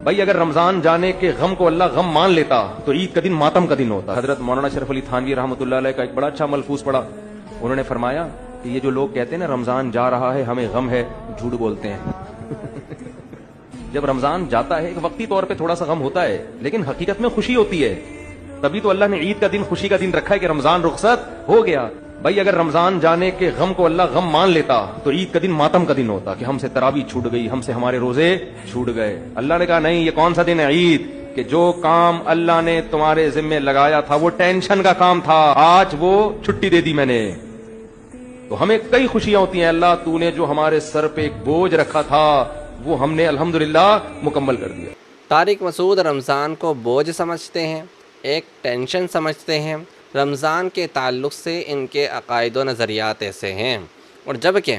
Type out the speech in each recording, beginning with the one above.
بھائی اگر رمضان جانے کے غم کو اللہ غم مان لیتا تو عید کا دن ماتم کا دن ہوتا۔ حضرت مولانا شرف علی تھانوی رحمۃ اللہ علیہ کا ایک بڑا اچھا ملفوظ پڑا، انہوں نے فرمایا کہ یہ جو لوگ کہتے ہیں نا رمضان جا رہا ہے ہمیں غم ہے، جھوٹ بولتے ہیں۔ جب رمضان جاتا ہے ایک وقتی طور پہ تھوڑا سا غم ہوتا ہے، لیکن حقیقت میں خوشی ہوتی ہے۔ تبھی تو اللہ نے عید کا دن خوشی کا دن رکھا ہے کہ رمضان رخصت ہو گیا۔ بھائی اگر رمضان جانے کے غم کو اللہ غم مان لیتا تو عید کا دن ماتم کا دن ہوتا کہ ہم سے تراویح چھوٹ گئی، ہم سے ہمارے روزے چھوٹ گئے۔ اللہ نے کہا نہیں، یہ کون سا دن ہے عید کہ جو کام اللہ نے تمہارے ذمے لگایا تھا وہ ٹینشن کا کام تھا، آج وہ چھٹی دے دی میں نے۔ تو ہمیں کئی خوشیاں ہوتی ہیں، اللہ تو نے جو ہمارے سر پہ ایک بوجھ رکھا تھا وہ ہم نے الحمدللہ مکمل کر دیا۔ طارق مسعود رمضان کو بوجھ سمجھتے ہیں، ایک ٹینشن سمجھتے ہیں۔ رمضان کے تعلق سے ان کے عقائد و نظریات ایسے ہیں، اور جبکہ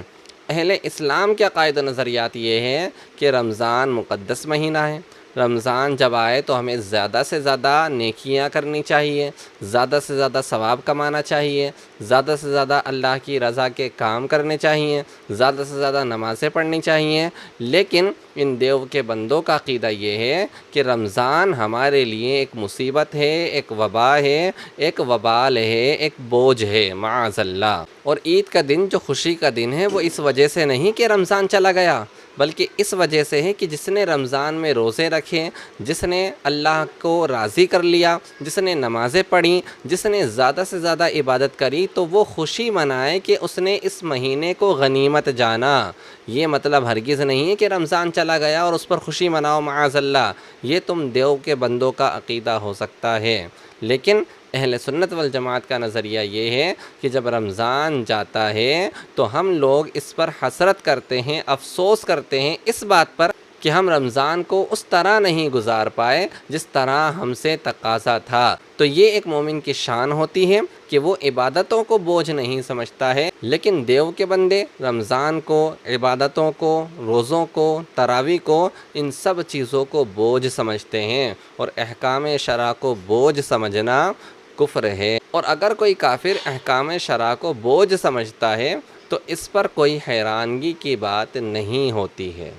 اہل اسلام کے عقائد و نظریات یہ ہیں کہ رمضان مقدس مہینہ ہے، رمضان جب آئے تو ہمیں زیادہ سے زیادہ نیکیاں کرنی چاہیے، زیادہ سے زیادہ ثواب کمانا چاہیے، زیادہ سے زیادہ اللہ کی رضا کے کام کرنے چاہیے، زیادہ سے زیادہ نمازیں پڑھنی چاہیے۔ لیکن ان دیو کے بندوں کا عقیدہ یہ ہے کہ رمضان ہمارے لیے ایک مصیبت ہے، ایک وبا ہے، ایک وبال ہے، ایک بوجھ ہے معاذ اللہ۔ اور عید کا دن جو خوشی کا دن ہے وہ اس وجہ سے نہیں کہ رمضان چلا گیا، بلکہ اس وجہ سے ہے کہ جس نے رمضان میں روزے رکھے، جس نے اللہ کو راضی کر لیا، جس نے نمازیں پڑھیں، جس نے زیادہ سے زیادہ عبادت کری، تو وہ خوشی منائے کہ اس نے اس مہینے کو غنیمت جانا۔ یہ مطلب ہرگز نہیں ہے کہ رمضان چلا گیا اور اس پر خوشی مناؤ معاذ اللہ۔ یہ تم دیو کے بندوں کا عقیدہ ہو سکتا ہے، لیکن اہل سنت والجماعت کا نظریہ یہ ہے کہ جب رمضان جاتا ہے تو ہم لوگ اس پر حسرت کرتے ہیں، افسوس کرتے ہیں اس بات پر کہ ہم رمضان کو اس طرح نہیں گزار پائے جس طرح ہم سے تقاضا تھا۔ تو یہ ایک مومن کی شان ہوتی ہے کہ وہ عبادتوں کو بوجھ نہیں سمجھتا ہے، لیکن دیو کے بندے رمضان کو، عبادتوں کو، روزوں کو، تراویح کو، ان سب چیزوں کو بوجھ سمجھتے ہیں، اور احکام شرع کو بوجھ سمجھنا کفر ہے۔ اور اگر کوئی کافر احکام شرع کو بوجھ سمجھتا ہے تو اس پر کوئی حیرانگی کی بات نہیں ہوتی ہے۔